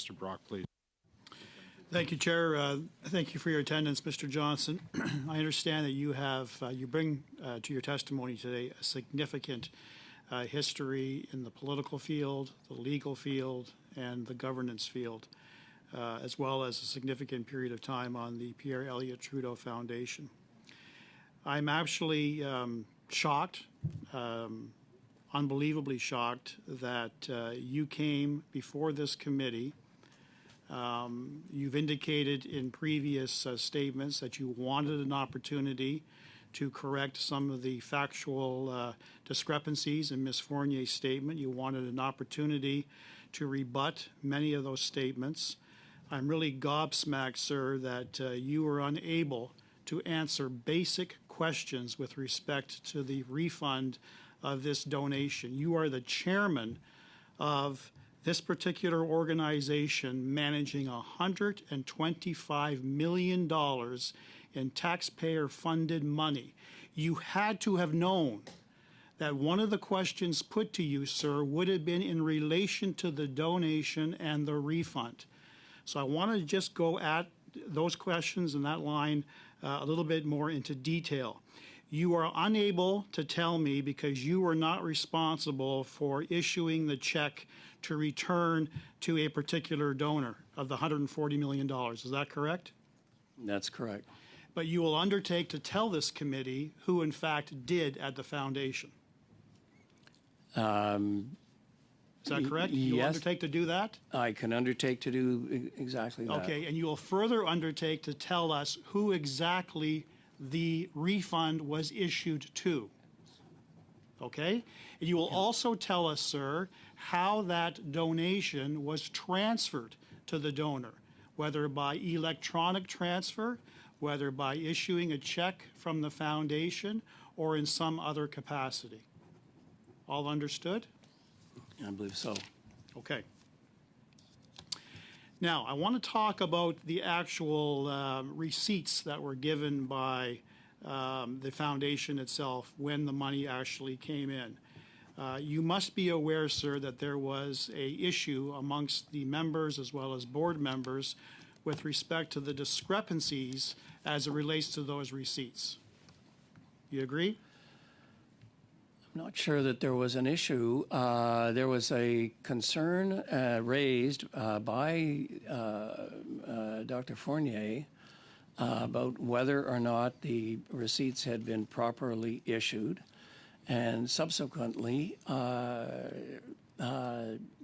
Mr. Brock, please. Thank you, Chair. Thank you for your attendance, Mr. Johnson. I understand that you have you bring to your testimony today a significant history in the political field, the legal field, and the governance field, as well as a significant period of time on the Pierre Elliott Trudeau Foundation. I'm actually shocked, unbelievably shocked, that you came before this committee. You've indicated in previous statements that you wanted an opportunity to correct some of the factual discrepancies in Ms. Fournier's statement. You wanted an opportunity to rebut many of those statements. I'm really gobsmacked, sir, that you were unable to answer basic questions with respect to the refund of this donation. You are the chairman of this particular organization managing $125 million in taxpayer-funded money. You had to have known that one of the questions put to you, sir, would have been in relation to the donation and the refund. So I want to just go at those questions and that line a little bit more into detail. You are unable to tell me because you were not responsible for issuing the check to return to a particular donor of the $140 million. Is that correct? That's correct. But you will undertake to tell this committee who, in fact, did at the foundation. Is that correct? Yes. You'll undertake to do that? I can undertake to do exactly that. Okay, and you will further undertake to tell us who exactly the refund was issued to. Okay? And you will also tell us, sir, how that donation was transferred to the donor, whether by electronic transfer, whether by issuing a check from the foundation, or in some other capacity. All understood? I believe so. Okay. Now, I want to talk about the actual receipts that were given by the foundation itself when the money actually came in. You must be aware, sir, that there was an issue amongst the members as well as board members with respect to the discrepancies as it relates to those receipts. You agree? I'm not sure that there was an issue. There was a concern raised by Dr. Fournier about whether or not the receipts had been properly issued. And subsequently,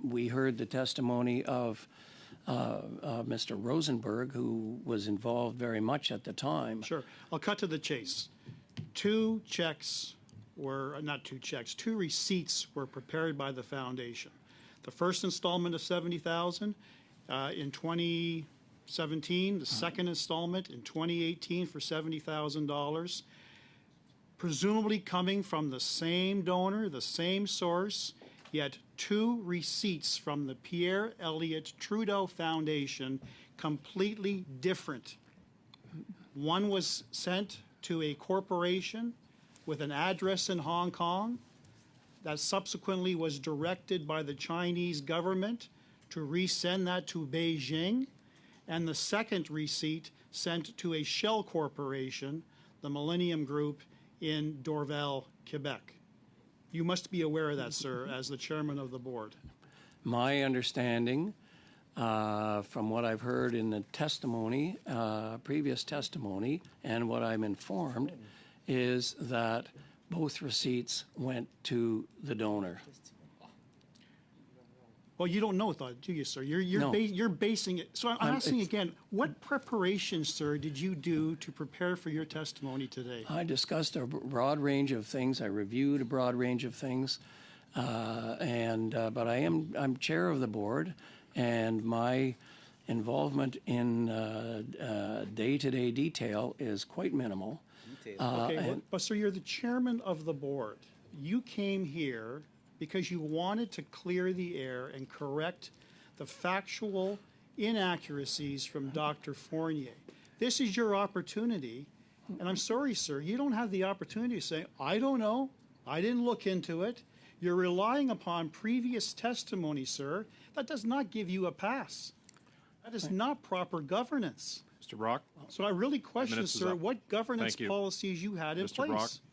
we heard the testimony of Mr. Rosenberg, who was involved very much at the time. Sure. I'll cut to the chase. Two receipts were prepared by the foundation. The first installment of $70,000 in 2017, the second installment in 2018 for $70,000, presumably coming from the same donor, the same source, yet two receipts from the Pierre Elliott Trudeau Foundation, completely different. One was sent to a corporation with an address in Hong Kong that subsequently was directed by the Chinese government to resend that to Beijing, and the second receipt sent to a shell corporation, the Millennium Group, in Dorval, Quebec. You must be aware of that, sir, as the chairman of the board. My understanding, from what I've heard in the testimony, previous testimony, and what I'm informed, is that both receipts went to the donor. Well, you don't know that, do you, sir? You're basing it. So I'm asking again, what preparation, sir, did you do to prepare for your testimony today? I discussed a broad range of things. I reviewed a broad range of things, but I'm chair of the board, and my involvement in day-to-day detail is quite minimal. Okay, but sir, you're the chairman of the board. You came here because you wanted to clear the air and correct the factual inaccuracies from Dr. Fournier. This is your opportunity, and I'm sorry, sir, you don't have the opportunity to say, I don't know, I didn't look into it. You're relying upon previous testimony, sir. That does not give you a pass. That is not proper governance. Mr. Brock? So I really question, minutes is sir, up. what governance Thank you. policies you had in Mr. Brock? place.